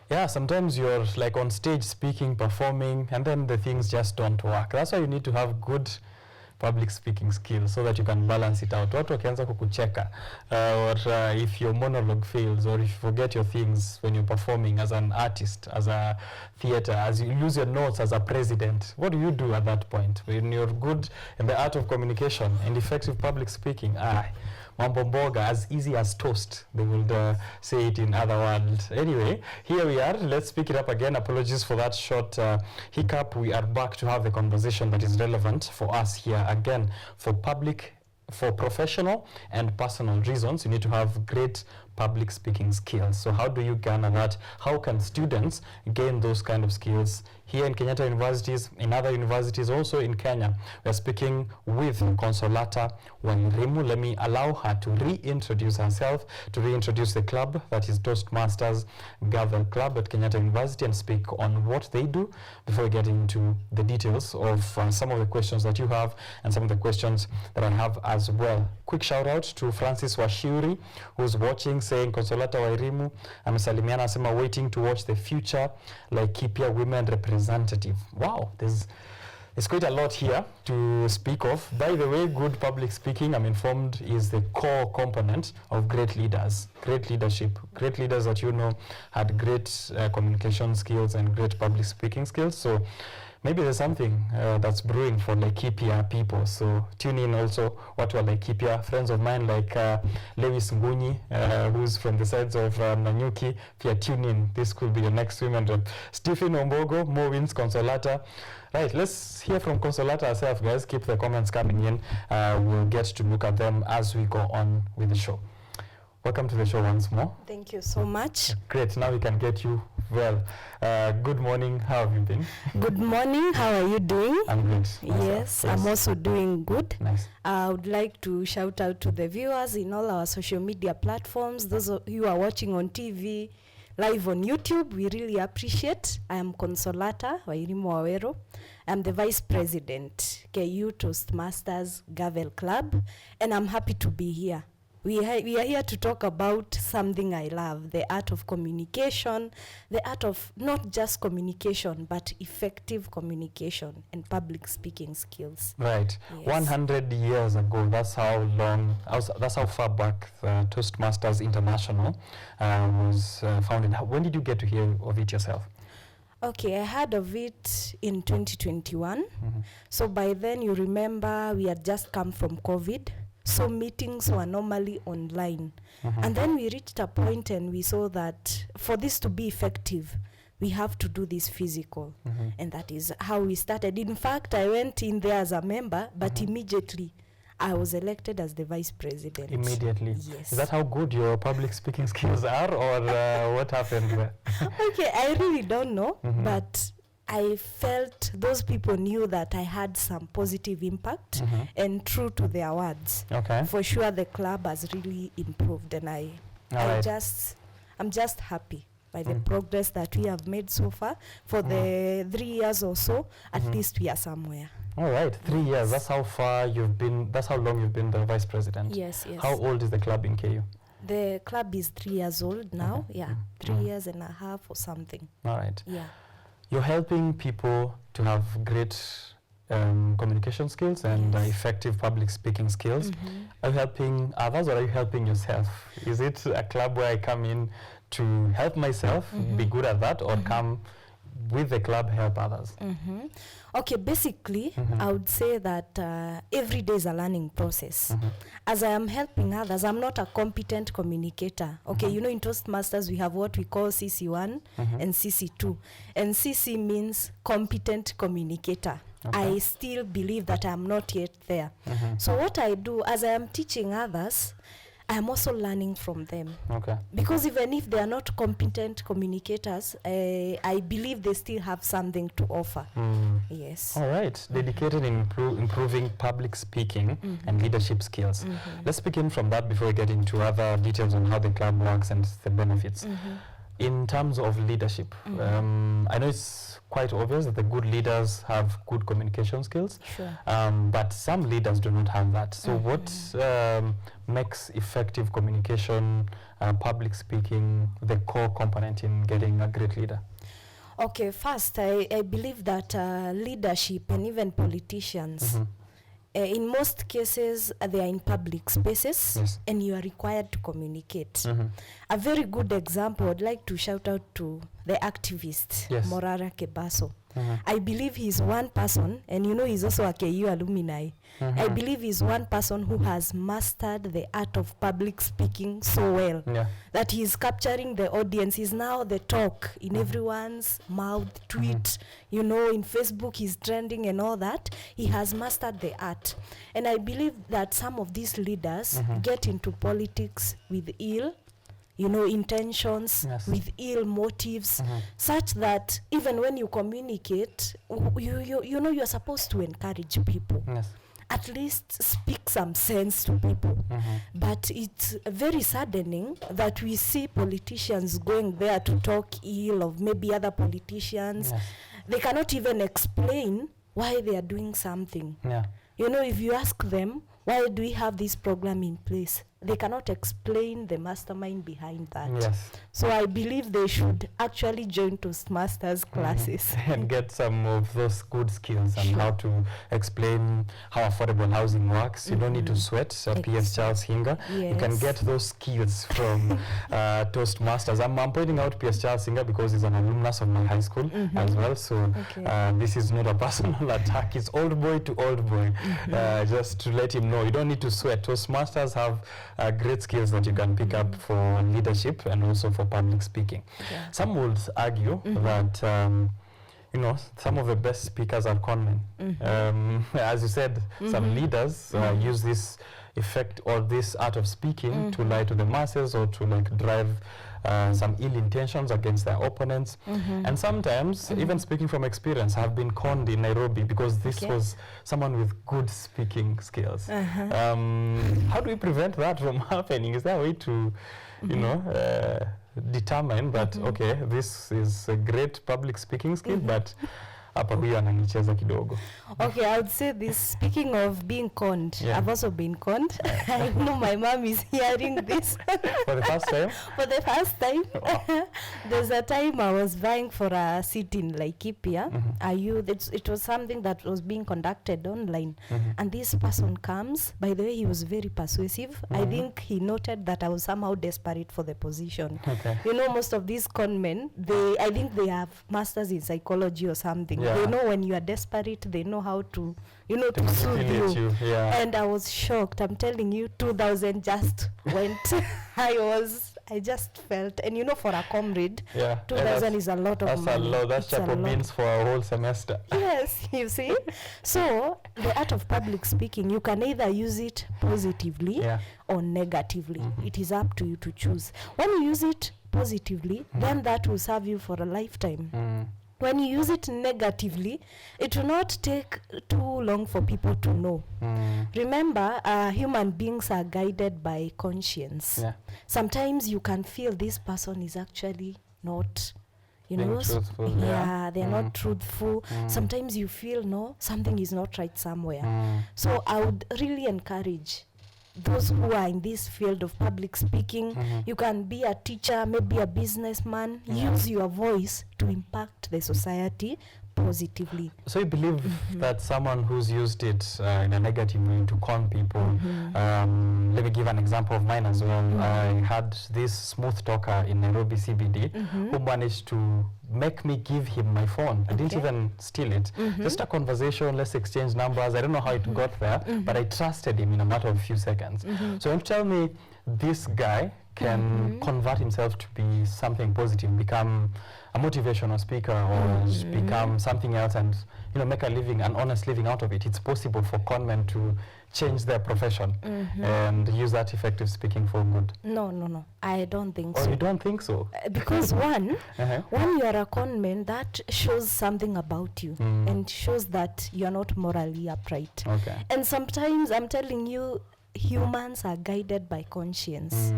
Yeah, sometimes you're like on stage speaking, performing, and then the things just don't work. That's why you need to have good public speaking skills so that you can balance it out. Watu wakianza kukucheka, or if your monologue fails, or if you forget your things when you're performing as an artist, as a theater, as you lose your notes as a president, what do you do at that point? When you're good in the art of communication and effective public speaking, mambo mboga, as easy as toast, they would say it in other words. Anyway, here we are. Let's pick it up again. Apologies for that short hiccup. We are back to have the conversation that is relevant for us here again. For professional and personal reasons, you need to have great public speaking skills. So how do you garner that? How can students gain those kind of skills here in Kenyatta universities, in other universities, also in Kenya? We're speaking with Consolata Wairimu. Let me allow her to reintroduce herself, to reintroduce the club that is Toastmasters Gavel Club at Kenyatta University, and speak on what they do before we get into the details of some of the questions that you have and some of the questions that I have as well. Quick shout out to Francis Washuri, who's watching, saying Consolata Wairimu amesalimiana, asema waiting to watch the future Laikipia women representative. Wow, there's quite a lot here to speak of. By the way, good public speaking, I'm informed, is the core component of great leaders, great leadership, great leaders that you know had great communication skills and great public speaking skills. So maybe there's something that's brewing for Laikipia people. So tune in also what were Laikipia. Friends of mine like Lewis Nguni, who's from the sides of Nanyuki. If you tune in, this could be the next women rep. Stephen Ombogo, Mo Wins, Consolata. Right, let's hear from Consolata herself, guys. Keep the comments coming in. We'll get to look at them as we go on with the show. Welcome to the show once more. Thank you so much. Great, now we can get you well. Good morning, how have you been? Good morning, how are you doing? I'm good. Yes, I'm also doing good. Nice. I would like to shout out to the viewers in all our social media platforms, those of you who are watching on TV, live on YouTube, we really appreciate. I am Consolata Wairimu. I'm the Vice President, KU Toastmasters Gavel Club, and I'm happy to be here. We are here to talk about something I love, the art of communication, the art of not just communication, but effective communication and public speaking skills. Right. Yes. 100 years ago, that's how far back the Toastmasters International was founded. When did you get to hear of it yourself? Okay, I heard of it in 2021. Mm-hmm. So by then, you remember, we had just come from COVID. So meetings were normally online. Mm-hmm. And then we reached a point and we saw that for this to be effective, we have to do this physical. Mm-hmm. And that is how we started. In fact, I went in there as a member, but mm-hmm. immediately I was elected as the vice president. Immediately? Yes. Is that how good your public speaking skills are, or what happened there? Okay, I really don't know, mm-hmm. but I felt those people knew that I had some positive impact, mm-hmm. and true to their words. Okay. For sure, the club has really improved, and I'm just happy by the progress that we have made so far. For the 3 years or so, at least we are somewhere. All right, 3 years. That's how far you've been. That's how long you've been the vice president. Yes, yes. How old is the club in KU? The club is 3 years old now. Mm-hmm. Yeah, 3 years and a half or something. All right. Yeah. You're helping people to have great communication skills and effective public speaking skills. Mm-hmm. Are you helping others, or are you helping yourself? Is it a club where I come in to help myself, mm-hmm. be good at that, or mm-hmm. come with the club help others? Mm-hmm. Okay, basically, mm-hmm. I would say that every day is a learning process. Mm-hmm. As I am helping others, I'm not a competent communicator. Okay, mm-hmm. you know, in Toastmasters, we have what we call CC1 mm-hmm. and CC2. And CC means competent communicator. Okay. I still believe that I'm not yet there. Mm-hmm. So what I do, as I am teaching others, I'm also learning from them. Okay. Because even if they are not competent communicators, I believe they still have something to offer. Mm. Yes. All right. Dedicated in improving public speaking mm-hmm. and leadership skills. Mm-hmm. Let's begin from that before we get into other details on how the club works and the benefits. Mm-hmm. In terms of leadership, I know it's quite obvious that the good leaders have good communication skills, Sure. but some leaders do not have that. So what makes effective communication, public speaking, the core component in getting a great leader? Okay, first, I believe that leadership and even politicians, in most cases, they are in public spaces, Yes. and you are required to communicate. A very good example, I'd like to shout out to the activist, Yes. Morara Kebaso. I believe he's one person, and you know he's also a KU alumni. I believe he's one person who has mastered the art of public speaking so well that he's capturing the audience. He's now the talk in everyone's mouth, tweet, you know, in Facebook he's trending and all that. He has mastered the art. And I believe that some of these leaders get into politics with ill, you know, intentions, with ill motives, such that even when you communicate, you know, you're supposed to encourage people. At least speak some sense to people. But it's very saddening that we see politicians going there to talk ill of maybe other politicians. They cannot even explain why they are doing something. You know, if you ask them, why do we have this program in place? They cannot explain the mastermind behind that. So I believe they should actually join Toastmasters classes. And get some of those good skills and how to explain how affordable housing works. You don't need to sweat, P.S. Charles Hinga. You can get those skills from Toastmasters. I'm pointing out P.S. Charles Hinga because he's an alumnus of my high school as well. So this is not a personal attack. It's old boy to old boy. Just to let him know, you don't need to sweat. Toastmasters have great skills that you can pick up for leadership and also for public speaking. Some would argue that you know, some of the best speakers are conmen. As you said, some leaders use this effect or this art of speaking to lie to the masses or to like drive some ill intentions against their opponents. And sometimes, even speaking from experience, have been conned in Nairobi because this was someone with good speaking skills. How do we prevent that from happening? Is there a way to, you know, determine that, okay, this is a great public speaking skill, but hapa huyu ananicheza kidogo? Okay, I would say this, speaking of being conned, I've also been conned. I know my mom is hearing this. For the first time? For the first time. There's a time I was vying for a seat in Laikipia. It was something that was being conducted online. And this person comes. By the way, he was very persuasive. I think he noted that I was somehow desperate for the position. You know, most of these con men, I think they have masters in psychology or something. They know when you are desperate, they know how to, you know, to soothe you. And I was shocked. I'm telling you, 2,000 just went. I just felt, and you know, for a comrade, 2,000 is a lot of money. That's a lot. That's chapo beans for a whole semester. Yes, you see. So the art of public speaking, you can either use it positively or negatively. It is up to you to choose. When you use it positively, then that will serve you for a lifetime. When you use it negatively, it will not take too long for people to know. Remember, human beings are guided by conscience. Sometimes you can feel this person is actually not, you know, truthful, they're not truthful. Sometimes you feel, no, something is not right somewhere. So I would really encourage those who are in this field of public speaking. You can be a teacher, maybe a businessman. Use your voice to impact the society positively. So you believe that someone who's used it in a negative way to con people, let me give an example of mine as well. I had this smooth talker in Nairobi CBD who managed to make me give him my phone. I didn't even steal it. Just a conversation, let's exchange numbers. I don't know how it got there, but I trusted him in a matter of a few seconds. So you tell me this guy can convert himself to be something positive, become a motivational speaker or become something else and, you know, make a living, an honest living out of it. It's possible for conmen to change their profession and use that effective speaking for good. No. I don't think so. Oh, you don't think so? Because one, when you are a conman, that shows something about you and shows that you are not morally upright. And sometimes, I'm telling you, humans are guided by conscience.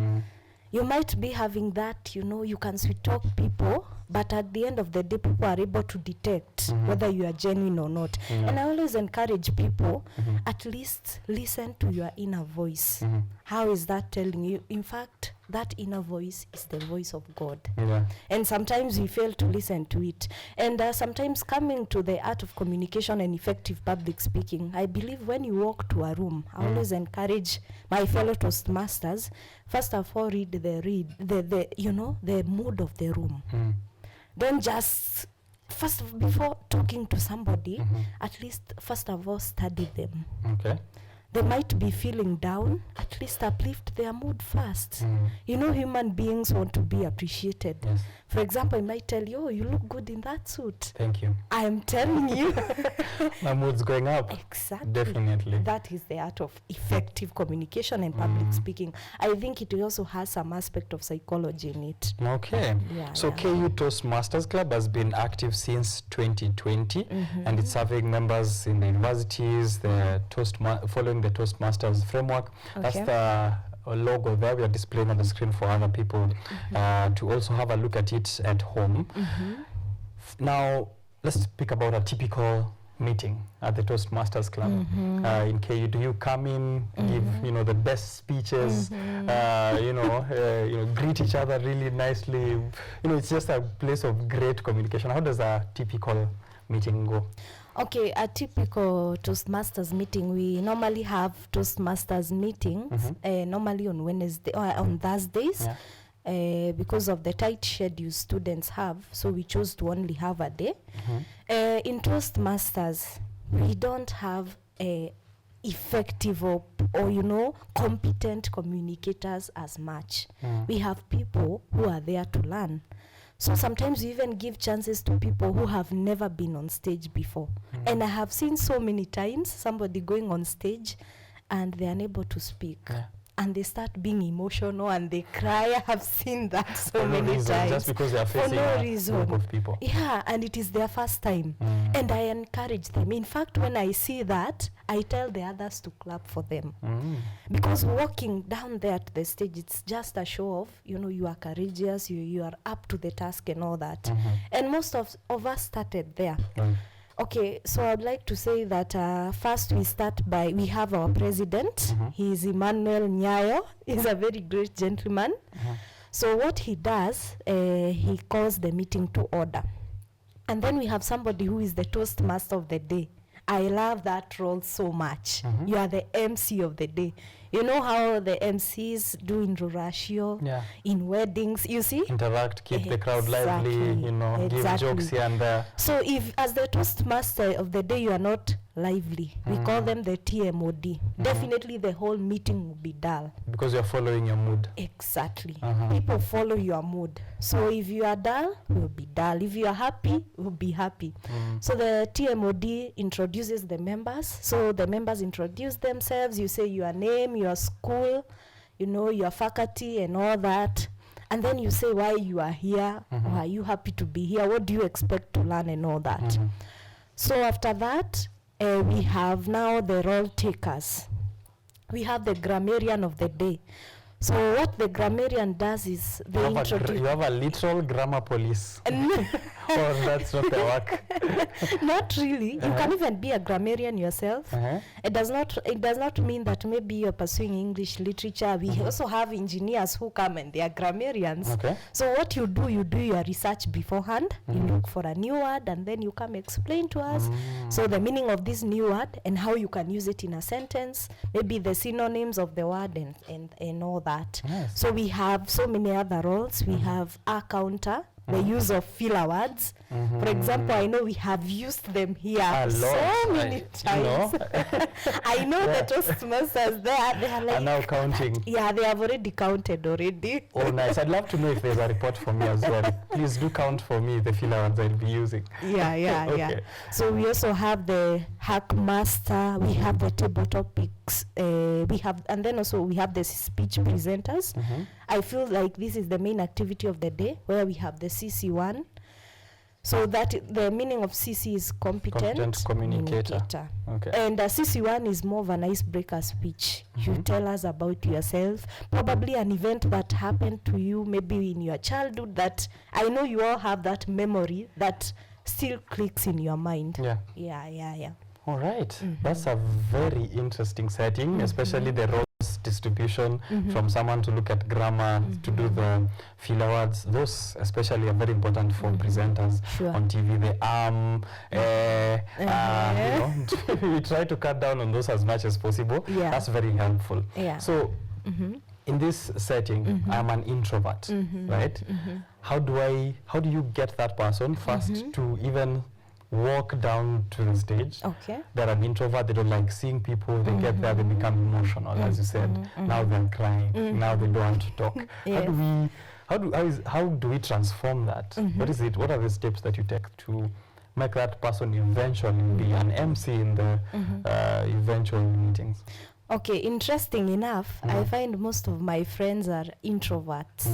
You might be having that, you know, you can sweet talk people, but at the end of the day, people are able to detect whether you are genuine or not. And I always encourage people, at least listen to your inner voice. How is that telling you? In fact, that inner voice is the voice of God. Yeah. And sometimes we fail to listen to it. And sometimes coming to the art of communication and effective public speaking, I believe when you walk to a room, I always encourage my fellow Toastmasters, first of all, read the you know, the mood of the room. Don't just, before talking to somebody, at least, first of all, study them. Okay. They might be feeling down, at least uplift their mood first. You know, human beings want to be appreciated. Yes. For example, I might tell you, oh, you look good in that suit. Thank you. I am telling you. My mood's going up. Exactly. Definitely. That is the art of effective communication and public speaking. I think it also has some aspect of psychology in it. Okay. Yeah, So KU Toastmasters Club has been active since 2020 and it's serving members in the universities, the following the Toastmasters framework. That's the logo there we are displaying on the screen for other people to also have a look at it at home. Now, let's speak about a typical meeting at the Toastmasters Club in KU. Do you come in, give, you know, the best speeches, you know, greet each other really nicely? You know, it's just a place of great communication. How does a typical meeting go? Okay, a typical Toastmasters meeting, we normally have Toastmasters meetings, normally on Wednesday or on Thursdays, because of the tight schedule students have, so we chose to only have a day. In Toastmasters, we don't have effective or you know, competent communicators as much. We have people who are there to learn. So sometimes we even give chances to people who have never been on stage before. And I have seen so many times somebody going on stage and they're unable to speak. And they start being emotional and they cry. I have seen that so many times. Just because they are facing a group of people. Yeah, and it is their first time. And I encourage them. In fact, when I see that, I tell the others to clap for them. Because walking down there to the stage, it's just a show of, you know, you are courageous, you are up to the task and all that. And most of us started there. Okay, so I'd like to say that first we have our president. He is Emmanuel Nyayo. He's a very great gentleman. So what he does, he calls the meeting to order. And then we have somebody who is the Toastmaster of the day. I love that role so much. You are the MC of the day. You know how the MCs do in Rurashio, in weddings, you see? Interact, keep the crowd lively, you know, give jokes here and there. So if, as the Toastmaster of the day, you are not lively, we call them the TMOD. Definitely the whole meeting will be dull. Because you're following your mood. Exactly. People follow your mood. So if you are dull, you'll be dull. If you are happy, you'll be happy. So the TMOD introduces the members. So the members introduce themselves. You say your name, your school, you know, your faculty and all that. And then you say why you are here, or are you happy to be here, what do you expect to learn and all that. So after that, we have now the role takers. We have the grammarian of the day. So what the grammarian does is they introduce... You have a literal grammar police. Or that's not the work. Not really. You can even be a grammarian yourself. It does not mean that maybe you're pursuing English literature. We also have engineers who come and they are grammarians. So what you do your research beforehand. You look for a new word and then you come explain to us. So the meaning of this new word and how you can use it in a sentence. Maybe the synonyms of the word and all that. So we have so many other roles. We have a counter, the use of filler words. For example, I know we have used them here so many times. I know the Toastmasters they are like... Are now counting. Yeah, they have already counted already. Oh, nice. I'd love to know if there's a report for me as well. Please do count for me the filler words I'll be using. Yeah. So we also have the hack master. We have the table topics. And then also we have the speech presenters. I feel like this is the main activity of the day, where we have the CC1. So that the meaning of CC is competent communicator. Okay. And CC1 is more of an icebreaker speech. You tell us about yourself, probably an event that happened to you maybe in your childhood that I know you all have that memory that still clicks in your mind. Yeah. All right. That's a very interesting setting, especially the roles distribution from someone to look at grammar, to do the filler words. Those especially are very important for presenters on TV. The you know, we try to cut down on those as much as possible. That's very helpful. So in this setting, I'm an introvert, right? How do you get that person first to even walk down to the stage? They're an introvert, they don't like seeing people, they get there, they become emotional, as you said. Now they're crying, now they don't want to talk. How do we transform that? What are the steps that you take to make that person eventually be an MC in the eventual meetings? Okay, interesting enough, I find most of my friends are introverts.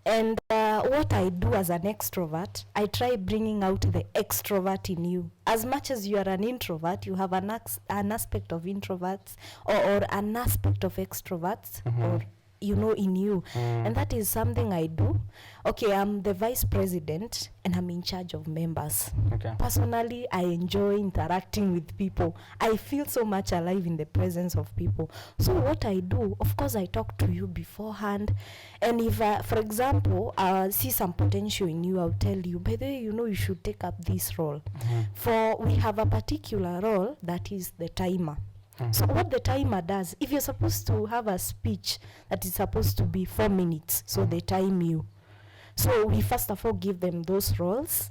And what I do as an extrovert, I try bringing out the extrovert in you. As much as you are an introvert, you have an aspect of introverts or an aspect of extroverts, or you know, in you. And that is something I do. Okay, I'm the vice president and I'm in charge of members. Personally, I enjoy interacting with people. I feel so much alive in the presence of people. So what I do, of course, I talk to you beforehand. And if, for example, I see some potential in you, I'll tell you, by the way, you know, you should take up this role. For we have a particular role that is the timer. So what the timer does, if you're supposed to have a speech that is supposed to be 4 minutes, so they time you. So we first of all give them those roles,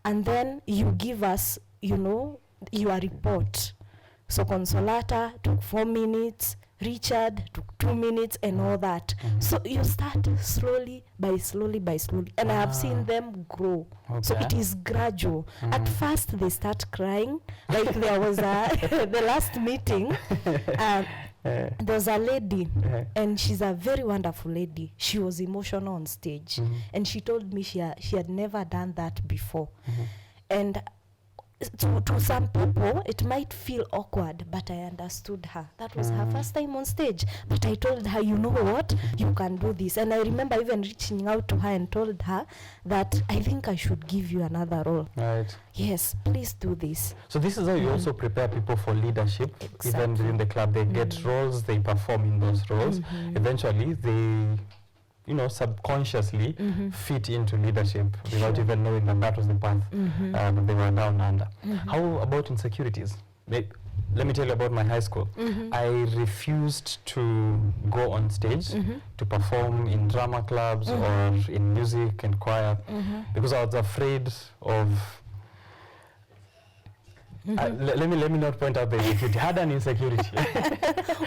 and then you give us, you know, your report. So Consolata took 4 minutes, Richard took 2 minutes, and all that. So you start slowly by slowly. And I have seen them grow. So it is gradual. At first they start crying. Like there was the last meeting, there's a lady, and she's a very wonderful lady. She was emotional on stage. And she told me she had never done that before. And to some people, it might feel awkward, but I understood her. That was her first time on stage. But I told her, you know what? You can do this. And I remember even reaching out to her and told her that I think I should give you another role. Yes, please do this. So this is how you also prepare people for leadership. Even within the club, they get roles, they perform in those roles. Eventually, they, you know, subconsciously fit into leadership without even knowing that was the path that they were down under. How about insecurities? Let me tell you about my high school. I refused to go on stage to perform in drama clubs or in music and choir because I was afraid of let me not point out the insecurity. I had an insecurity.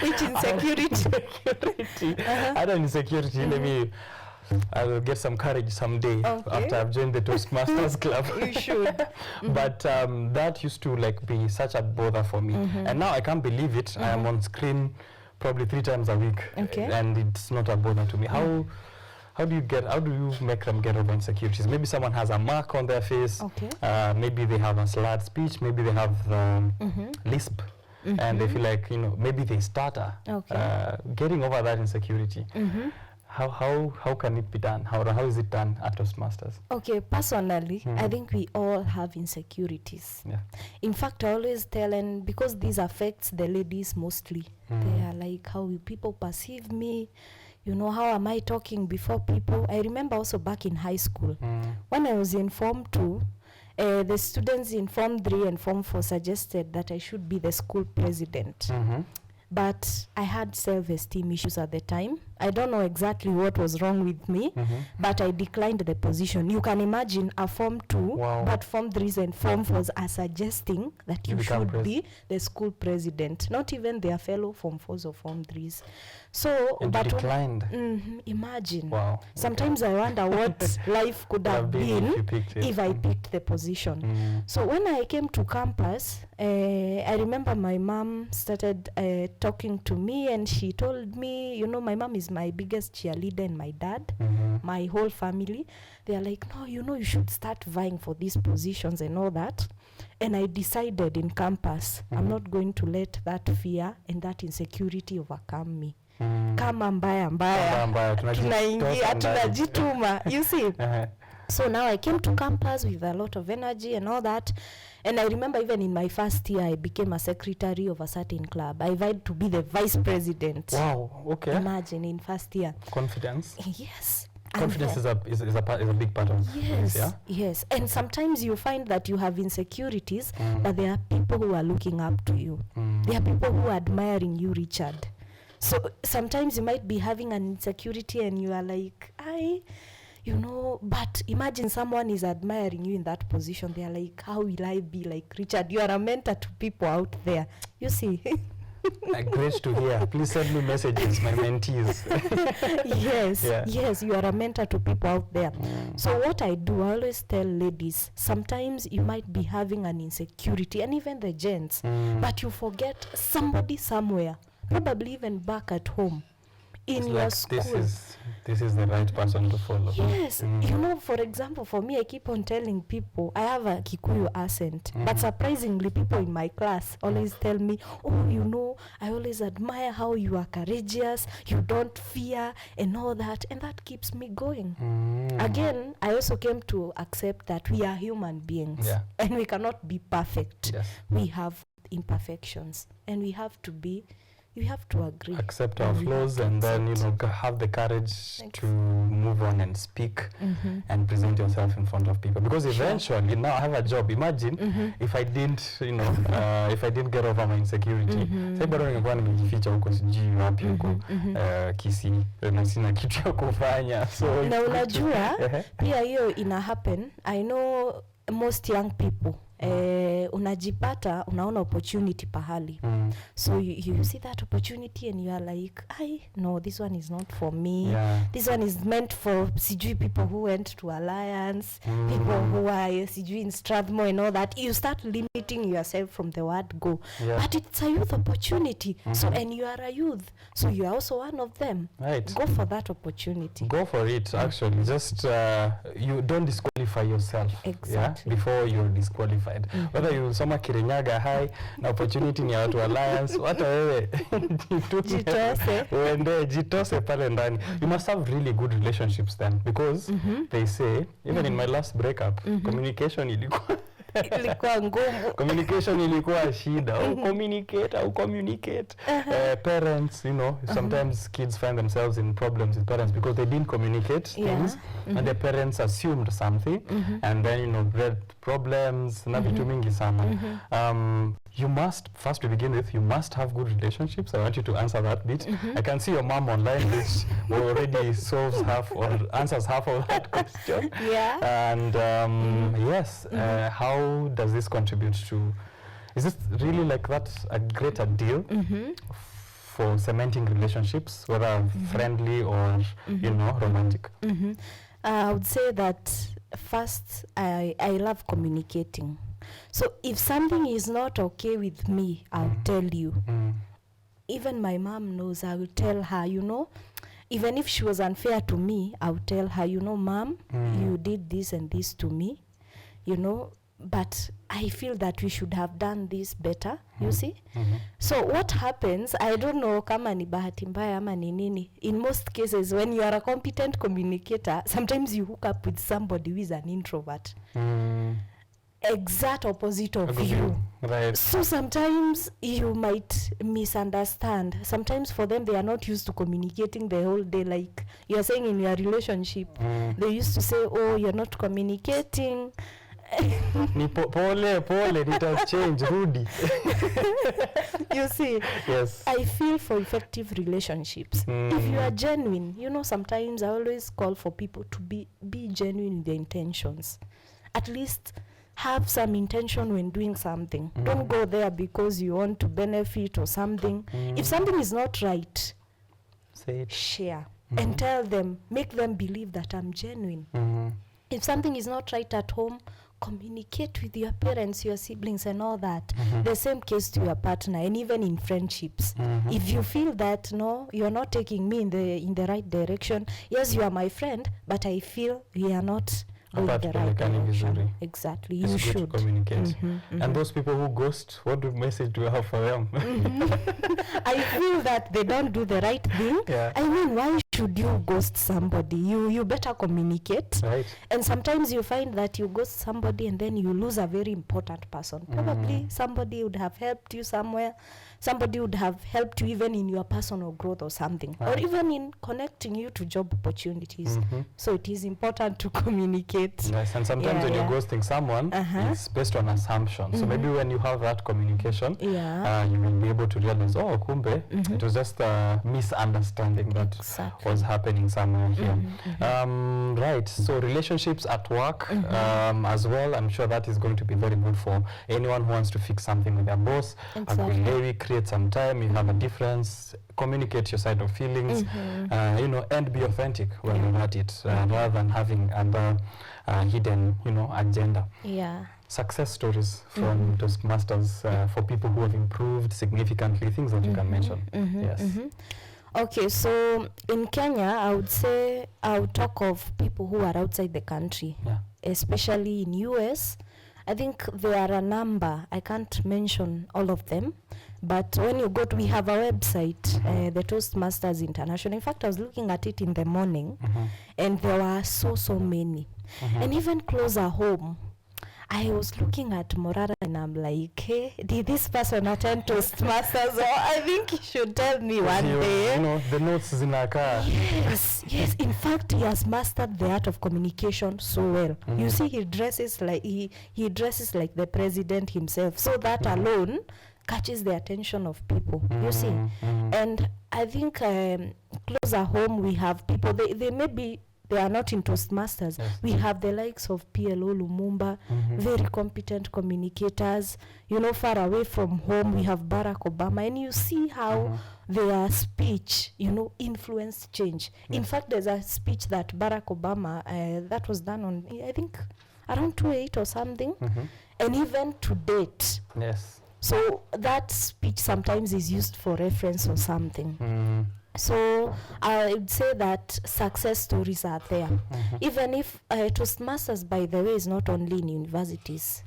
Which insecurity? I had an insecurity. I'll get some courage someday after I've joined the Toastmasters club. You should. But that used to like be such a bother for me. And now I can't believe it. I am on screen probably 3 times a week, and it's not a bother to me. How do you make them get over insecurities? Maybe someone has a mark on their face. Maybe they have a slurred speech. Maybe they have lisp, and they feel like, you know, maybe they stutter. Getting over that insecurity. How can it be done? How is it done at Toastmasters? Okay, personally, I think we all have insecurities. In fact, I always tell, and because this affects the ladies mostly, they are like, how will people perceive me? You know, how am I talking before people? I remember also back in high school, when I was in Form 2, the students in Form 3 and Form 4 suggested that I should be the school president. But I had self-esteem issues at the time. I don't know exactly what was wrong with me, but I declined the position. You can imagine a Form 2, but Form 3s and Form 4s are suggesting that you should be the school president, not even their fellow Form 4s or Form 3s. So, but declined. Imagine. Sometimes I wonder what life could have been if I picked the position. So when I came to campus, I remember my mom started talking to me, and she told me, you know, my mom is my biggest cheerleader and my dad, my whole family. They are like, no, you should start vying for these positions and all that. And I decided in campus, I'm not going to let that fear and that insecurity overcome me. Kama mbaya tunaingia tunajituma, you see. So now I came to campus with a lot of energy and all that. And I remember even in my first year, I became a secretary of a certain club. I vowed to be the vice president. Wow, okay. Imagine, in first year. Confidence. Yes. Confidence is a big part of this, yeah? Yes. And sometimes you find that you have insecurities, but there are people who are looking up to you. There are people who are admiring you, Richard. So sometimes you might be having an insecurity and you are like, but imagine someone is admiring you in that position. They are like, how will I be like Richard? You are a mentor to people out there. You see? Great to hear. Please send me messages, my mentees. Yes, you are a mentor to people out there. So what I do, I always tell ladies, sometimes you might be having an insecurity, and even the gents, but you forget somebody somewhere, probably even back at home, in your school. This is the right person to follow. Yes, for example, for me, I keep on telling people, I have a Kikuyu accent, but surprisingly, people in my class always tell me, I always admire how you are courageous, you don't fear, and all that, and that keeps me going. Again, I also came to accept that we are human beings, and we cannot be perfect. Yes. We have imperfections, and we have to agree. Accept our flaws and then, have the courage to move on and speak and present yourself in front of people. Because eventually, now I have a job. Imagine if I didn't, if I didn't get over my insecurity. Say bado ningekuwa nimejificha huko sijui wapi huko Kisii na sina kitu ya kufanya. So na unajua pia hiyo ina happen. I know most young people unajipata unaona opportunity pahali, so you see that opportunity and you are like, no, this one is not for me, this one is meant for sijui people who went to Alliance, people who are sijui in Strathmore and all that. You start limiting yourself from the word go, but it's a youth opportunity, so and you are a youth, so you are also one of them. Right. Go for that opportunity. Go for it. Actually, just you don't disqualify yourself. Exactly. Before you're disqualified. Whether you soma Kirinyaga high na opportunity ni ya watu Alliance, wata wewe jitose pale ndani. You must have really good relationships then, because they say, even in my last breakup, communication ilikuwa ngumu. Communication ilikuwa shida. Communicate. Parents, sometimes kids find themselves in problems with parents because they didn't communicate things, and the parents assumed something, and then bred problems na vitu mingi sana. You must, first to begin with, you must have good relationships. I want you to answer that bit. I can see your mom online, which already solves half or answers half of that question. And yes, how does this contribute to, is this really like that a greater deal for cementing relationships, whether friendly or, romantic? I would say that first, I love communicating. So if something is not okay with me, I'll tell you. Even my mom knows. I will tell her, even if she was unfair to me, I'll tell her, Mom, you did this and this to me, but I feel that we should have done this better, you see? So what happens, I don't know kama ni bahati mbaya ama ni nini, in most cases when you are a competent communicator, sometimes you hook up with somebody who is an introvert. Exact opposite of you. Right. So sometimes you might misunderstand. Sometimes for them, they are not used to communicating the whole day. Like you're saying in your relationship, they used to say, oh, you're not communicating. Pole, it has changed, Rudy. You see, yes. I feel for effective relationships, if you are genuine, sometimes I always call for people to be genuine in their intentions. At least have some intention when doing something. Don't go there because you want to benefit or something. If something is not right, say it. Share and tell them, make them believe that I'm genuine. If something is not right at home, communicate with your parents, your siblings and all that. The same case to your partner, and even in friendships. If you feel that no, you're not taking me in the right direction, yes, you are my friend, but I feel we are not going the right direction. Exactly, you should. Good to communicate. And those people who ghost, what message do you have for them? I feel that they don't do the right thing. I mean, why should you ghost somebody? You better communicate. Right. And sometimes you find that you ghost somebody and then you lose a very important person. Probably somebody would have helped you somewhere. Somebody would have helped you even in your personal growth or something. Or even in connecting you to job opportunities. So it is important to communicate. Yes, and sometimes when you're ghosting someone, it's based on assumption. So maybe when you have that communication, you will be able to realize, oh, kumbe, it was just a misunderstanding that was happening somewhere here. Right, so relationships at work as well, I'm sure that is going to be very good for anyone who wants to fix something with their boss. Maybe create some time, you have a difference, communicate your side of feelings, you know, and be authentic when you're at it, rather than having another hidden, you know, agenda. Success stories from Toastmasters for people who have improved significantly, things that you can mention. Yes. Okay, so in Kenya, I would say I would talk of people who are outside the country, especially in US. I think there are a number, I can't mention all of them, but when you go to, we have a website, the Toastmasters International. In fact, I was looking at it in the morning, and there were so many. And even closer home, I was looking at Morara and I'm like, hey, did this person attend Toastmasters? Or I think he should tell me one day. You know, the notes is in our car. Yes. In fact, he has mastered the art of communication so well. You see, he dresses like he dresses like the president himself. So that alone catches the attention of people. You see, and I think closer home we have people. They are not in Toastmasters. We have the likes of PLO Lumumba, very competent communicators. You know, far away from home, we have Barack Obama. And you see how their speech, you know, influenced change. In fact, there's a speech that Barack Obama, that was done on, I think, around 2008 or something. And even to date. So that speech sometimes is used for reference or something. So I would say that success stories are there. Even if Toastmasters, by the way, is not only in universities.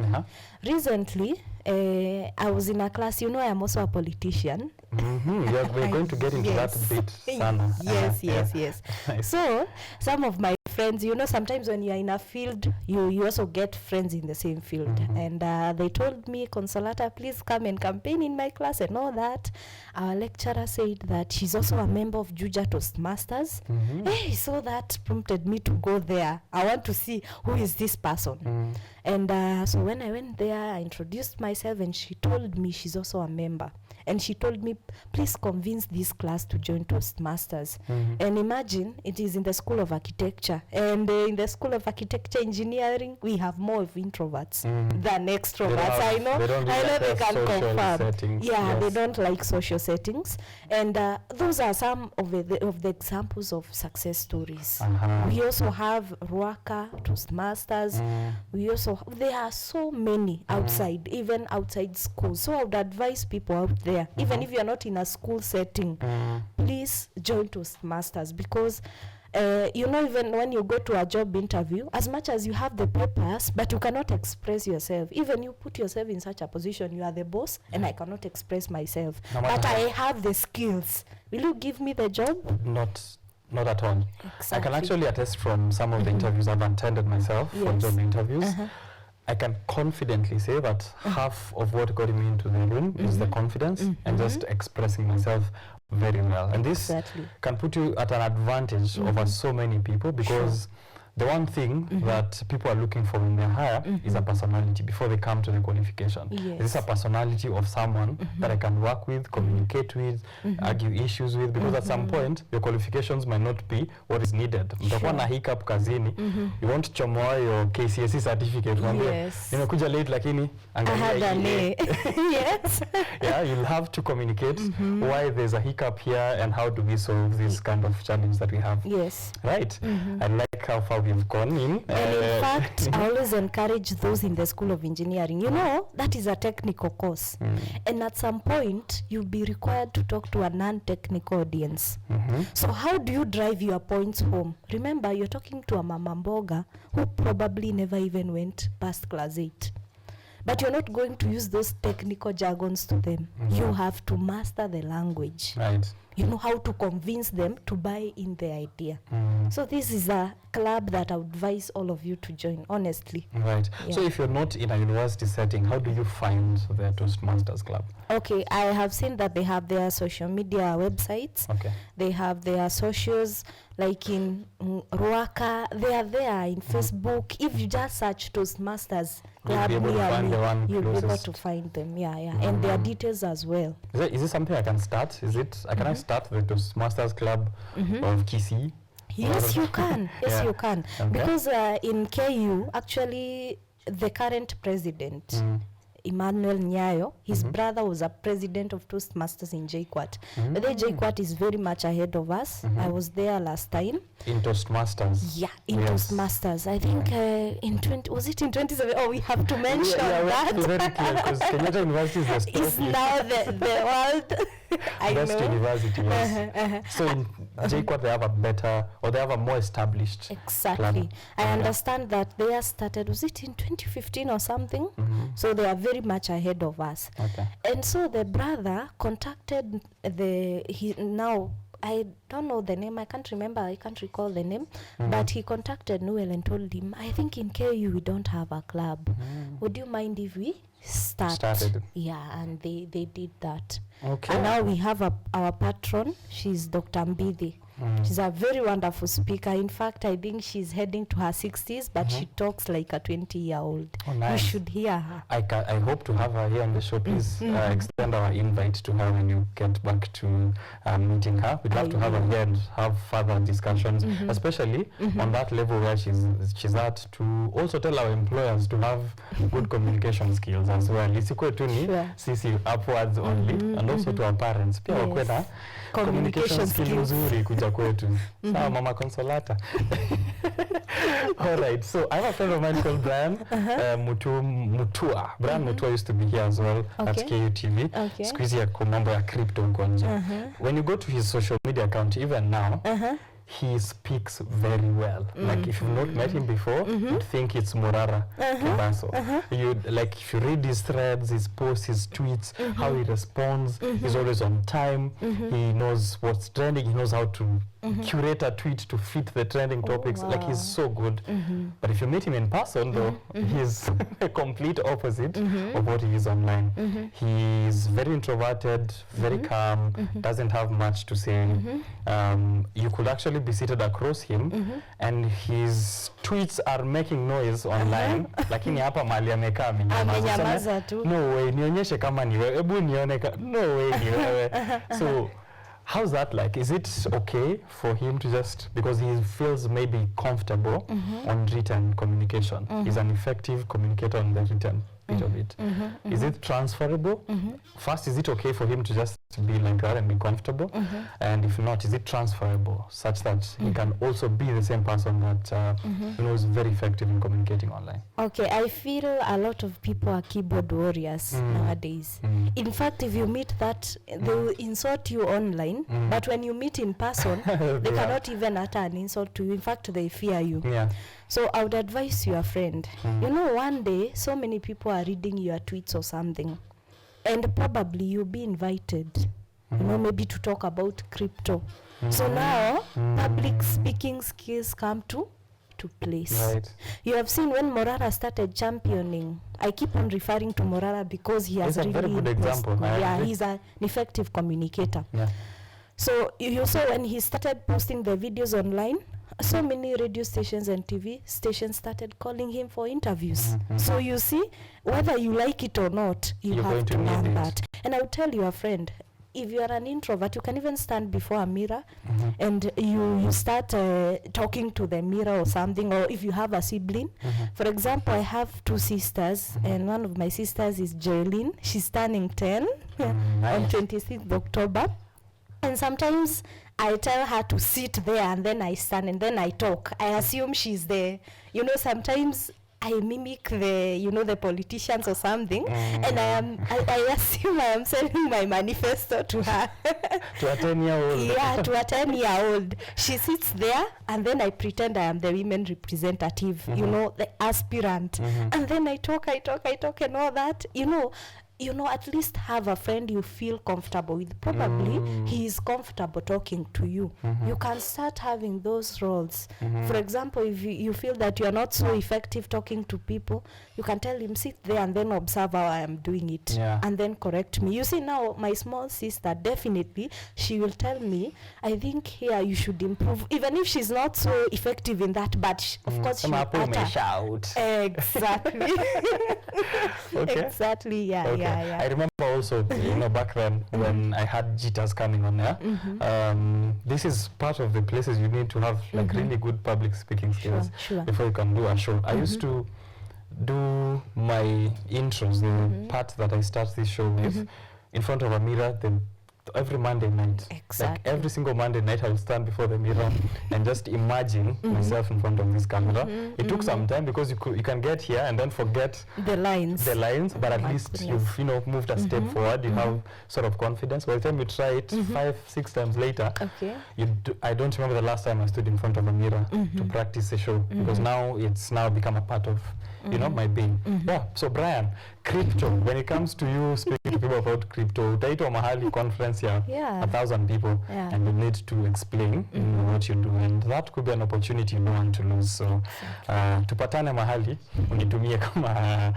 Recently, I was in a class, you know, I am also a politician. We're going to get into that a bit, Sana. Yes. So some of my friends, you know, sometimes when you're in a field, you also get friends in the same field. And they told me, Consolata, please come and campaign in my class and all that. Our lecturer said that she's also a member of Juja Toastmasters. Hey, so that prompted me to go there. I want to see who is this person. And so when I went there, I introduced myself and she told me she's also a member. And she told me, please convince this class to join Toastmasters. And imagine, it is in the School of Architecture. And in the School of Architecture Engineering, we have more of introverts than extroverts. I know they can confirm. They don't like social settings. And those are some of the examples of success stories. We also have Ruaka, Toastmasters. We also, there are so many outside, even outside school. So I would advise people out there, even if you're not in a school setting, please join Toastmasters, because you know, even when you go to a job interview, as much as you have the papers, but you cannot express yourself. Even you put yourself in such a position, you are the boss and I cannot express myself, but I have the skills. Will you give me the job? Not at all. I can actually attest from some of the interviews I've attended myself, for job interviews. I can confidently say that half of what got me into the room is the confidence and just expressing myself very well. And this can put you at an advantage over so many people, because the one thing that people are looking for in their hire is a personality before they come to the qualification. Is this a personality of someone that I can work with, communicate with, argue issues with? Because at some point, your qualifications might not be what is needed. Mtakuwa na hiccup kazini, you want to chomoa your KCSE certificate. Nimekuja late lakini angalia. You'll have to communicate why there's a hiccup here and how do we solve this kind of challenge that we have. Right? I like how far we've gone in. And in fact, I always encourage those in the School of Engineering. You know, that is a technical course. And at some point, you'll be required to talk to a non-technical audience. So how do you drive your points home? Remember, you're talking to a mama mboga who probably never even went past class 8. But you're not going to use those technical jargons to them. You have to master the language. Right. You know how to convince them to buy in the idea. So this is a club that I would advise all of you to join, honestly. Right. Yeah. So if you're not in a university setting, how do you find the Toastmasters Club? Okay, I have seen that they have their social media websites. Okay. They have their socials, like in Ruaka. They are there in Facebook. If you just search Toastmasters Club, You'll be able to find the one you'll be able closest. to find them. Yeah. And their details as well. Is it something I can start? Can I start the Toastmasters Club of Kisii? Yes, you can. Yes, you can. Okay. Because in KU, actually, the current president, Emmanuel Nyayo, his brother was a president of Toastmasters in JKUAT. But the JKUAT is very much ahead of us. I was there last time. In Toastmasters? Yeah, in Toastmasters. I think in 2017? Oh, we have to mention that. Very clear, because Kenyatta University is the It's now the world. I best know. university, yes. So in JKUAT they have a better, or they have a more established Exactly. club. I understand that they are started, was it in 2015 or something? So they are very much ahead of us. Okay. And so the brother contacted now I don't know the name, I can't remember, I can't recall the name, but he contacted Noel and told him, I think in KU we don't have a club. Would you mind if we started? Yeah, and they did that. Okay. And now we have our patron, she's Dr. Mbidi. She's a very wonderful speaker. In fact, I think she's heading to her 60s, but she talks like a 20-year-old. Oh, nice. You should hear her. I hope to have her here on the show. Please extend our invite to her when you get back to meeting her. We'd love to have her here and have further discussions, especially on that level where she's at, to also tell our employers to have good communication skills as well. Isikuwe tu ni sisi upwards only, and also to our parents. Pia wakwe na communication skills nzuri kuja kwetu. Sawa, Mama Consolata. All right, so I have a friend of mine called Brian Mutua. Brian Mutua used to be here as well at KUTV. Siku hizi yako mambo ya crypto huko nje. When you go to his social media account, even now, he speaks very well. Like if you've not met him before, you'd think it's Morara Kibaso. Like if you read his threads, his posts, his tweets, how he responds, he's always on time. He knows what's trending. He knows how to curate a tweet to fit the trending topics. Like he's so good. But if you meet him in person, though, he's a complete opposite of what he is online. He's very introverted, very calm, doesn't have much to say. You could actually be seated across him, and his tweets are making noise online. Lakini hapa mali amekaa amenyamaza tu. No way, nionyeshe kama ni wewe. Ebu nione no way ni wewe. So how's that like? Is it okay for him to just, because he feels maybe comfortable on written communication? He's an effective communicator on the written bit of it. Is it transferable? First, is it okay for him to just be like that and be comfortable? And if not, is it transferable such that he can also be the same person that is very effective in communicating online? Okay, I feel a lot of people are keyboard warriors nowadays. In fact, if you meet that, they will insult you online, but when you meet in person, they cannot even utter an insult to you. In fact, they fear you. Yeah. So I would advise your friend, you know, one day so many people are reading your tweets or something, and probably you'll be invited, you know, maybe to talk about crypto. So now public speaking skills come to place. Right. You have seen when Morara started championing, I keep on referring to Morara because he has He's a very good example. He's an effective communicator. Yeah. So you saw when he started posting the videos online, so many radio stations and TV stations started calling him for interviews. So you see, whether you like it or not, you have to learn that. And I would tell your friend, if you are an introvert, you can even stand before a mirror and you start talking to the mirror or something, or if you have a sibling. For example, I have 2 sisters, and one of my sisters is Jaylene. She's turning 10 on 26th October. And sometimes I tell her to sit there and then I stand and then I talk. I assume she's there. You know, sometimes I mimic the politicians or something, and I assume I am sending my manifesto to her. To a 10-year-old. Yeah, to a 10-year-old. She sits there, and then I pretend I am the women representative, the aspirant. And then I talk and all that. At least have a friend you feel comfortable with. Probably he is comfortable talking to you. You can start having those roles. For example, if you feel that you are not so effective talking to people, you can tell him, sit there and then observe how I am doing it, and then correct me. You see, now my small sister, definitely she will tell me, I think here you should improve, even if she's not so effective in that, but of course she will shout. Exactly. Okay. Exactly. Yeah. Okay. Yeah. I remember also, back then when I had jitters coming on there, this is part of the places you need to have like really good public speaking skills before you can do a show. I used to do my intros, the part that I start this show with, in front of a mirror, every Monday night. Exactly. Like every single Monday night I will stand before the mirror and just imagine myself in front of this camera. It took some time because you can get here and then forget the lines, but at least you've moved a step forward. You have sort of confidence. By the time you try it 5-6 times later, I don't remember the last time I stood in front of a mirror to practice a show, because now it's become a part of my being. Yeah. So Brian, crypto, when it comes to you speaking to people about crypto, utaitwa mahali conference 1,000 people, and you need to explain what you do, and that could be an opportunity you don't want to lose. So tupatane mahali unitumie kama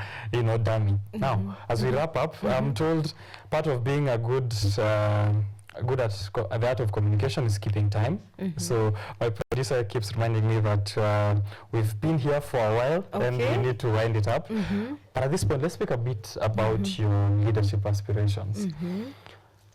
dummy. Now, as we wrap up, I'm told part of being a good at the art of communication is keeping time. So my producer keeps reminding me that we've been here for a while, and we need to wind it up. But at this point, let's speak a bit about your leadership aspirations.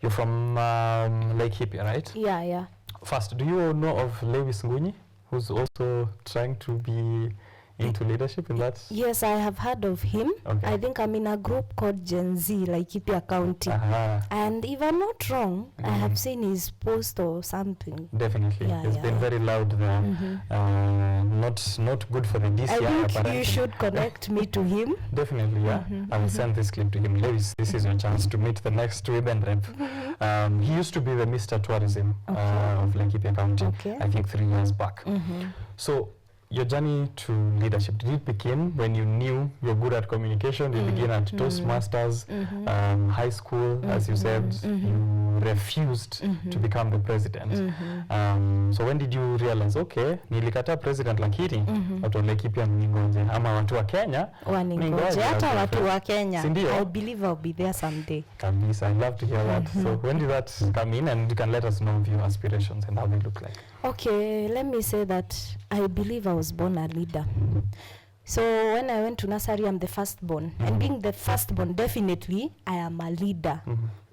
You're from Laikipia, right? Yeah. First, do you know of Lewis Ngunyi, who's also trying to be into leadership in that? Yes, I have heard of him. I think I'm in a group called Gen Z, Laikipia County. And if I'm not wrong, I have seen his post or something. Definitely. It's been very loud there. Not good for the DCI. I think you should connect me to him. Definitely, yeah. I will send this clip to him. Lewis, this is your chance to meet the next women rep. He used to be the Mr. Tourism of Laikipia County, I think 3 years back. So, your journey to leadership, did it begin when you knew you're good at communication? Did it begin at Toastmasters, high school, as you said, you refused to become the president. So when did you realize, okay, nilikata president lakini, watu wa Laikipia mningoje, ama watu wa Kenya, waningoje, hata watu wa Kenya. I believe I'll be there someday. Kabisa, I'd love to hear that. So when did that come in, and you can let us know of your aspirations and how they look like? Okay, let me say that I believe I was born a leader. So when I went to nursery, I'm the firstborn. And being the firstborn, definitely, I am a leader.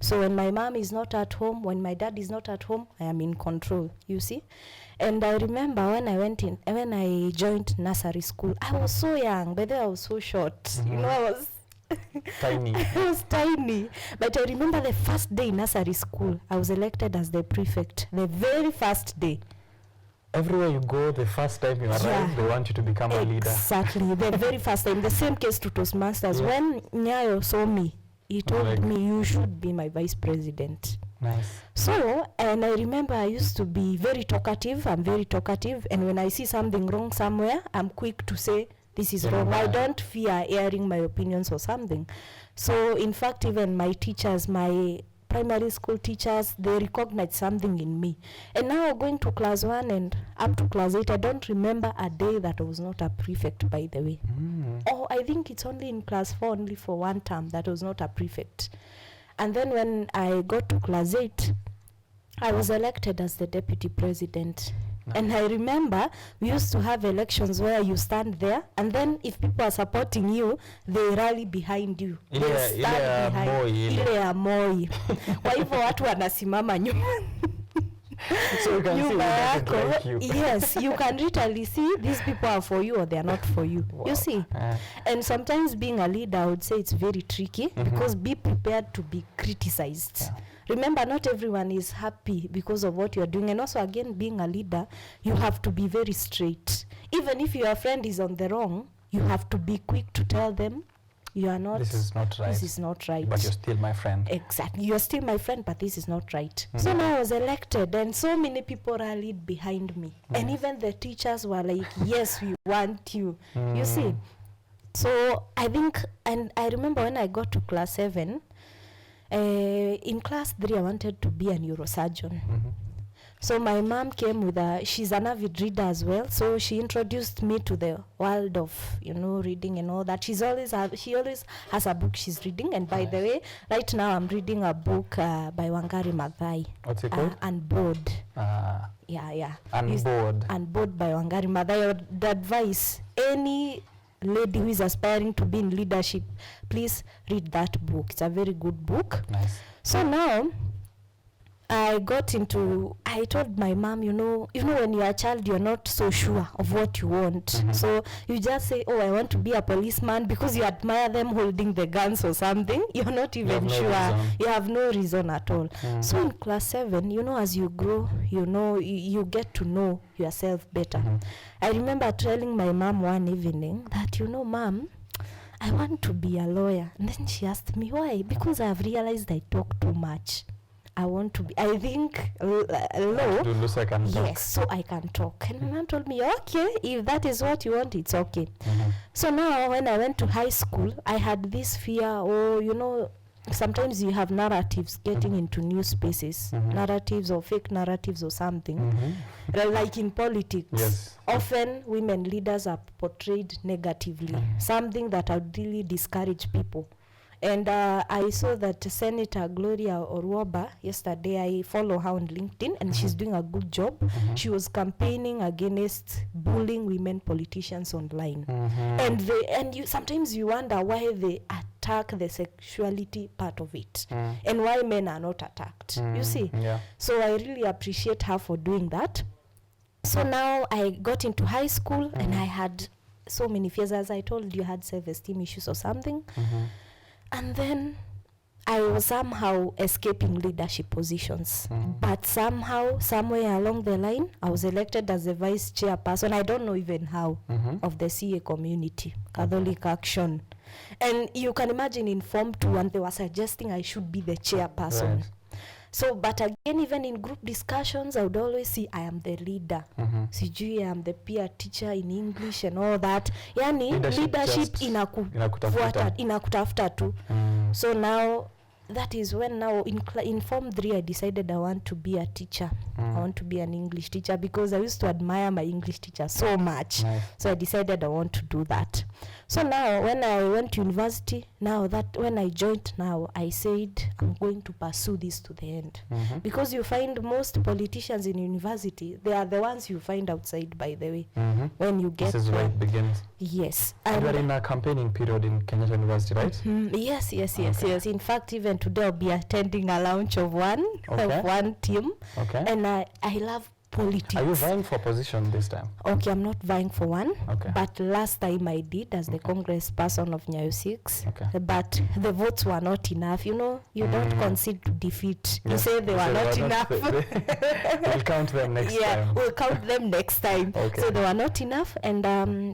So when my mom is not at home, when my dad is not at home, I am in control, you see. And I remember when I joined nursery school, I was so young, but then I was so short. I was tiny. I was tiny. But I remember the first day in nursery school, I was elected as the prefect, the very first day. Everywhere you go, the first time you arrive, they want you to become a leader. Exactly, the very first time. The same case to Toastmasters. When Nyayo saw me, he told me, you should be my vice president. Nice. So, and I remember I used to be very talkative. I'm very talkative. And when I see something wrong somewhere, I'm quick to say, this is wrong. I don't fear airing my opinions or something. So, in fact, even my teachers, my primary school teachers, they recognized something in me. And now going to class 1 and up to class 8, I don't remember a day that I was not a prefect, by the way. Oh, I think it's only in class 4, only for 1 term, that I was not a prefect. And then when I got to class 8, I was elected as the deputy president. And I remember we used to have elections where you stand there, and then if people are supporting you, they rally behind you. They stand behind. Ile moi. Kwa hivyo watu wanasimama nyuma. So you can see you. Yes, you can literally see these people are for you or they are not for you. Wow. You see? And sometimes being a leader, I would say it's very tricky because be prepared to be criticized. remember, not everyone is happy because of what you are doing. And also, again, being a leader, you have to be very straight. Even if your friend is on the wrong, you have to be quick to tell them, you are not, this is not right. This is not right. But you're still my friend. Exactly. You're still my friend, but this is not right. So now I was elected, and so many people rallied behind me. And even the teachers were like, yes, we want you. You see? So I think, and I remember when I got to class 7, in class 3, I wanted to be a neurosurgeon. So my mom came with she's an avid reader as well. So she introduced me to the world of, reading and all that. She always has a book she's reading. And by the way, right now I'm reading a book by Wangari Maathai. What's it called? Unboard. Yeah. Unboard. Unboard by Wangari Maathai. I would advise any lady who is aspiring to be in leadership, please read that book. It's a very good book. Nice. So now I told my mom, when you're a child, you're not so sure of what you want. So you just say, oh, I want to be a policeman because you admire them holding the guns or something. You're not even sure. You have no reason at all. So in class 7, as you grow, you get to know yourself better. I remember telling my mom one evening that, Mom, I want to be a lawyer. And then she asked me, why? Because I have realized I talk too much. I think law. So I can talk. Yes, so I can talk. And my mom told me, okay, if that is what you want, it's okay. So now when I went to high school, I had this fear, sometimes you have narratives getting into new spaces, narratives or fake narratives or something. Like in politics, yes. Often women leaders are portrayed negatively, something that would really discourage people. And I saw that Senator Gloria Orwoba yesterday. I follow her on LinkedIn, and she's doing a good job. She was campaigning against bullying women politicians online. And sometimes you wonder why they attack the sexuality part of it, and why men are not attacked. You see? Yeah. So I really appreciate her for doing that. So now I got into high school, and I had so many fears. As I told you, I had self-esteem issues or something. And then I was somehow escaping leadership positions. But somehow, somewhere along the line, I was elected as the vice chairperson. I don't know even how, of the CA community, Catholic Action. And you can imagine in Form 2, and they were suggesting I should be the chairperson. Right. So, but again, even in group discussions, I would always see I am the leader. Sijui, I am the peer teacher in English and all that. Yani, leadership inakutafuta tu. So now, that is when now in Form 3, I decided I want to be a teacher. I want to be an English teacher because I used to admire my English teacher so much. Nice. So I decided I want to do that. So now when I went to university, when I joined now, I said I'm going to pursue this to the end. Because you find most politicians in university, they are the ones you find outside, by the way. When you get this is where it begins. Yes. And you are in a campaigning period in Kenyan University, right? Yes. In fact, even today I'll be attending a launch of one team. Okay. And I love politics. Are you vying for position this time? Okay, I'm not vying for one. Okay. But last time I did as the Congress person of Nyayo 6. Okay. But the votes were not enough. You don't concede to defeat. Yes. You say they were not enough. We'll count them next time. Yeah, we'll count them next time. Okay. So they were not enough. And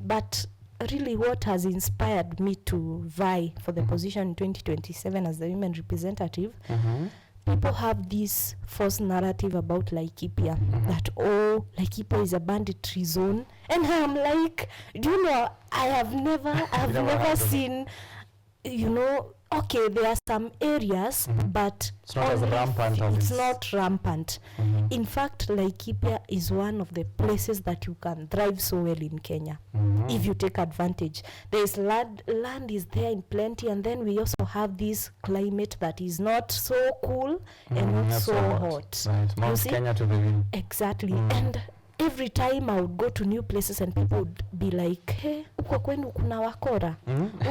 but really what has inspired me to vie for the position in 2027 as the women representative, people have this false narrative about Laikipia, that Laikipia is a banditry zone, and I'm like, do you know, I've never seen, okay, there are some areas, but it's not as rampant. It's not rampant. In fact, Laikipia is one of the places that you can thrive so well in Kenya, if you take advantage. There's land is there in plenty, and then we also have this climate that is not so cool and not so hot. Right, Mount Kenya to begin. Exactly. And every time I would go to new places and people would be like, hey, uko kwenu kuna wakora.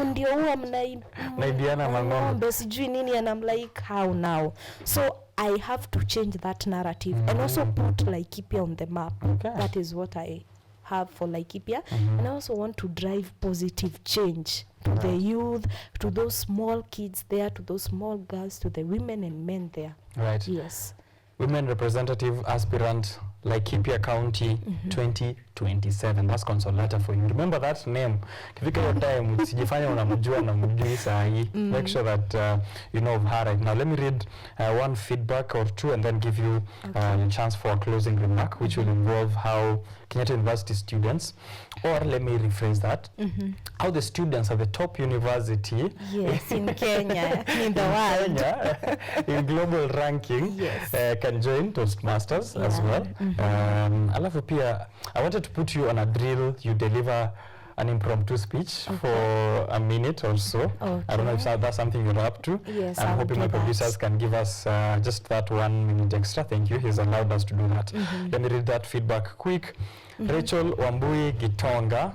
Ndio huwa mnaibiana mang'ombe sijui nini, and I'm like, how now? So I have to change that narrative and also put Laikipia on the map. Okay. That is what I have for Laikipia, and I also want to drive positive change to the youth, to those small kids there, to those small girls, to the women and men there. Right. Yes. Women representative aspirant Laikipia County 2027. That's Consolata for you. Remember that name. Kifika your time, usijifanya unamjua na mjui sahi. Make sure that you know of her right now. Let me read one feedback or two and then give you a chance for a closing remark, which will involve how Kenyatta University students, or let me rephrase that, how the students at the top university in Kenya, in the world, Kenya, in global ranking, can join Toastmasters as well. Alafu pia, I wanted to put you on a drill. You deliver an impromptu speech for a minute or so. I don't know if that's something you're up to. Yes, I'm hoping my producers can give us just that 1 minute extra. Thank you. He's allowed us to do that. Let me read that feedback quick. Rachel Wambui Gitonga,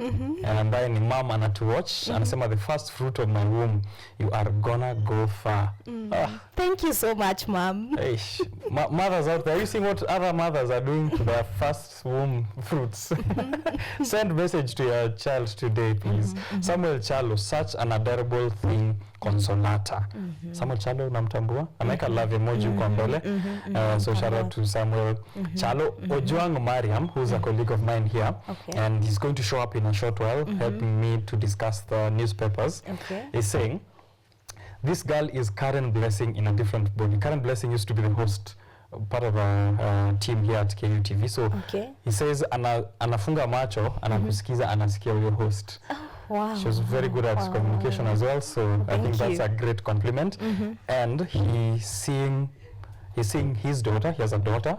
ambaye ni mom anatuwatch, anasema the first fruit of my womb, you are gonna go far. Thank you so much, Mom. Mothers out there, you see what other mothers are doing to their first womb fruits. Send message to your child today, please. Samuel Chalo, such an adorable thing, Consolata. Samuel Chalo, unamtambua? Ameweka love emoji kwa mbele. So shout out to Samuel Chalo. Ojwang Mariam, who's a colleague of mine here, and he's going to show up in a short while, helping me to discuss the newspapers. He's saying, this girl is Karen Blessing in a different body. Karen Blessing used to be the host, part of a team here at KUTV. So he says, anafunga macho, anakusikiza, anasikia your host. Wow. She was very good at communication as well. So I think that's a great compliment. And he's seeing his daughter. He has a daughter,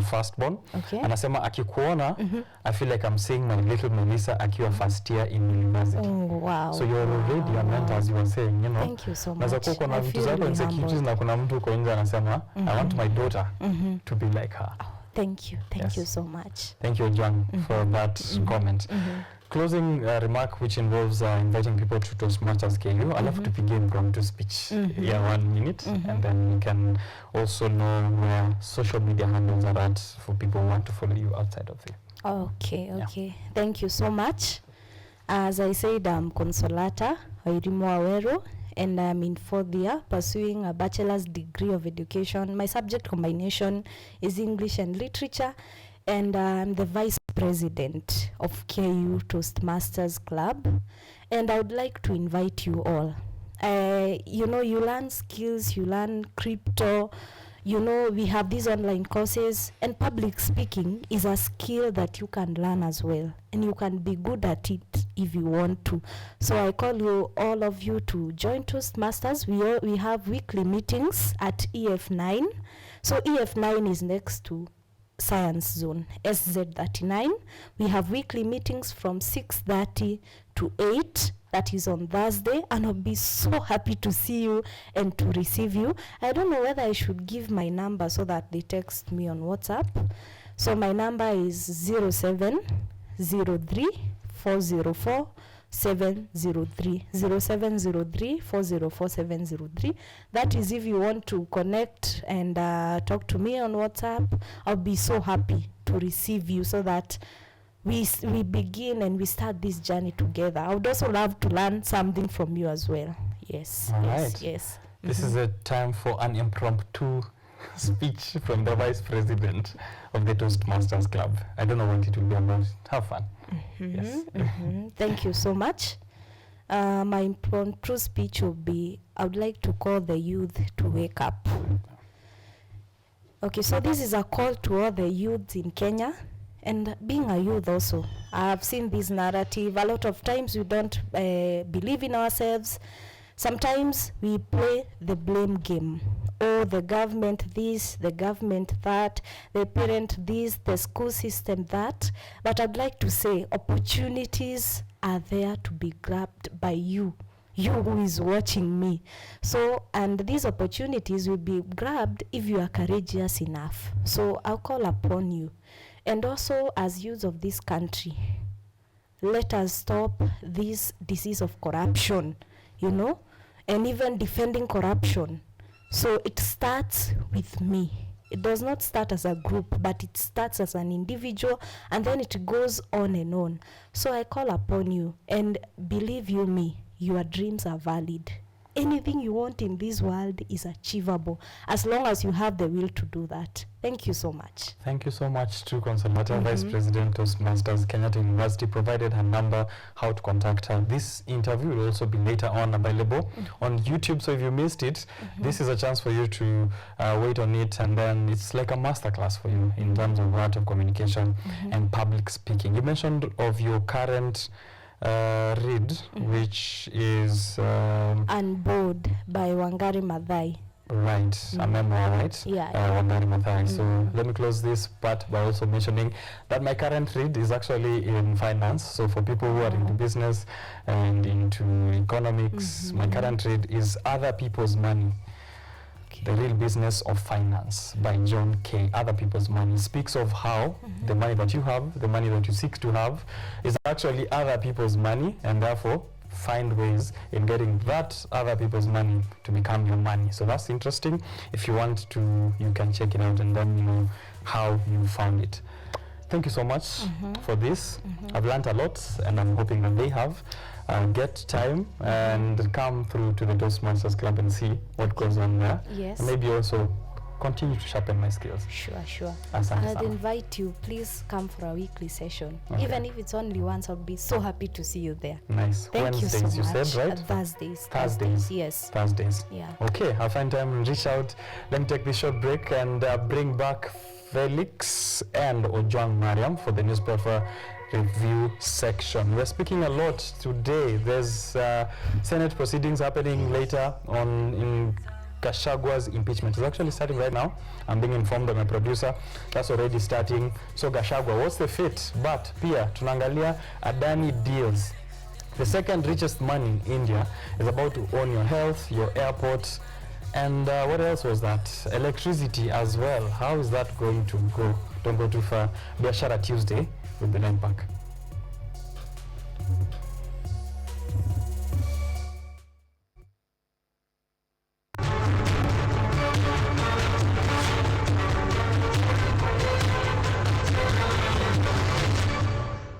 firstborn. Anasema akikuona, I feel like I'm seeing my little Melissa akiwa first year in university. Wow. So you're already a mentor, as you were saying, you know. Thank you so much. Naza kuwa kuna vitu zako insecurities na kuna mtu uko nje anasema, I want my daughter to be like her. Thank you. Thank you so much. Thank you, John, for that comment. Closing remark, which involves inviting people to Toastmasters KU. I'll have to begin to speech. 1 minute, and then you can also know where social media handles are at for people who want to follow you outside of here. Okay. Thank you so much. As I said, I'm Consolata Wairimu, and I'm in 4th year pursuing a bachelor's degree of education. My subject combination is English and literature, and I'm the vice president of KU Toastmasters Club, and I would like to invite you all. You know, you learn skills, you learn crypto, you know, we have these online courses, and public speaking is a skill that you can learn as well, and you can be good at it if you want to. So I call you, all of you, to join Toastmasters. We have weekly meetings at EF9. So EF9 is next to Science Zone, SZ39. We have weekly meetings from 6:30 to 8. That is on Thursday, and I'll be so happy to see you and to receive you. I don't know whether I should give my number so that they text me on WhatsApp. So my number is 0703 404 703 0703 404 703. That is if you want to connect and talk to me on WhatsApp. I'll be so happy to receive you so that we begin and we start this journey together. I would also love to learn something from you as well. Yes. All right. Yes. This is a time for an impromptu speech from the vice president of the Toastmasters Club. I don't know what it will be about. Have fun. Yes. Thank you so much. My impromptu speech will be, I would like to call the youth to wake up. Okay, so this is a call to all the youths in Kenya. And being a youth also, I have seen this narrative. A lot of times we don't believe in ourselves. Sometimes we play the blame game. Oh, the government this, the government that, the parent this, the school system that. But I'd like to say opportunities are there to be grabbed by you who is watching me. So, and these opportunities will be grabbed if you are courageous enough. So I'll call upon you. And also, as youths of this country, let us stop this disease of corruption, you know, and even defending corruption. So it starts with me. It does not start as a group, but it starts as an individual, and then it goes on and on. So I call upon you, and believe you me, your dreams are valid. Anything you want in this world is achievable, as long as you have the will to do that. Thank you so much. Thank you so much to Consolata, Vice President Toastmasters, Kenyatta University, provided her number, how to contact her. This interview will also be later on available on YouTube, so if you missed it, this is a chance for you to wait on it, and then it's like a masterclass for you in terms of art of communication and public speaking. You mentioned of your current read, which is Unboard by Wangari Maathai. right, a memoir, right? Yeah. Wangari Maathai. So let me close this part by also mentioning that my current read is actually in finance. So for people who are into business and into economics, my current read is Other People's Money. The Real Business of Finance by John K. Other People's Money speaks of how the money that you have, the money that you seek to have, is actually other people's money, and therefore find ways in getting that other people's money to become your money. So that's interesting. If you want to, you can check it out and then you know how you found it. Thank you so much for this. I've learned a lot, and I'm hoping that they have. Get time and come through to the Toastmasters Club and see what goes on there. Yes. And maybe also continue to sharpen my skills. Sure. Asante I'd sana. invite you, please come for a weekly session. Okay. Even if it's only once, I'll be so happy to see you there. Nice. Thank Wednesdays, you so much. you said, right? Thursdays. Thursdays. Yes. Thursdays. Yeah. Okay, I'll find time and reach out. Let me take this short break and bring back Felix and Ojwang Mariam for the newspaper review section. We're speaking a lot today. There's Senate proceedings happening later on in Gachagwa's impeachment. It's actually starting right now. I'm being informed by my producer. That's already starting. So Gachagua, what's the fate? But pia tunaangalia Adani deals. The second richest man in India is about to own your health, your airport, and what else was that? Electricity as well. How is that going to go? Don't go too far. Biashara Tuesday. We'll be right back.